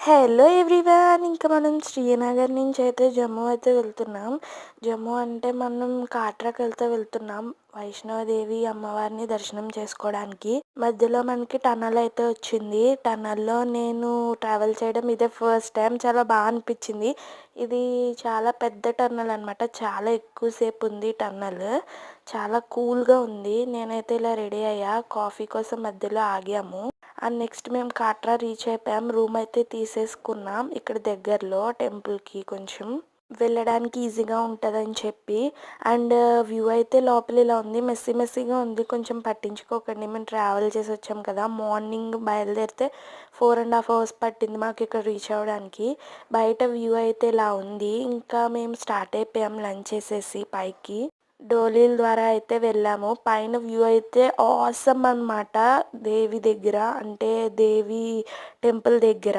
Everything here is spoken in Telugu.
Hello everyone. ఇంకా మనం శ్రీనగర్ నుంచి అయితే జమ్మూ అయితే వెళ్తున్నాం. జమ్మూ అంటే మనం కాట్రాకి వెళ్తున్నాం వైష్ణవదేవి అమ్మవారిని దర్శనం చేసుకోవడానికి. మధ్యలో మనకి టనల్ అయితే వచ్చింది. టనల్లో నేను ట్రావెల్ చేయడం ఇదే ఫస్ట్ టైం. చాలా బాగా అనిపించింది. ఇది చాలా పెద్ద టన్నల్ అనమాట. చాలా ఎక్కువసేపు ఉంది టన్నల్. చాలా కూల్గా ఉంది. నేనైతే ఇలా రెడీ అయ్యా. కాఫీ కోసం మధ్యలో ఆగాము. అండ్ నెక్స్ట్ మేము కాట్రా రీచ్ అయిపోయాం. రూమ్ అయితే తీసేసుకున్నాం ఇక్కడ దగ్గరలో టెంపుల్కి. కొంచెం వెళ్ళడానికి ఈజీగా ఉంటుందని చెప్పి. అండ్ వ్యూ అయితే లోపల ఇలా ఉంది. మెస్సీగా ఉంది. కొంచెం పట్టించుకోకండి. మేము ట్రావెల్ చేసి వచ్చాం కదా. మార్నింగ్ బయలుదేరితే 4.5 hours పట్టింది మాకు ఇక్కడ రీచ్ అవ్వడానికి. బయట వ్యూ అయితే ఇలా ఉంది. ఇంకా మేము స్టార్ట్ అయిపోయాం లంచ్ చేసేసి పైకి. డోలీల ద్వారా అయితే వెళ్ళాము. పైన వ్యూ అయితే ఆసమ్ అనమాట. దేవి దగ్గర అంటే దేవి టెంపుల్ దగ్గర.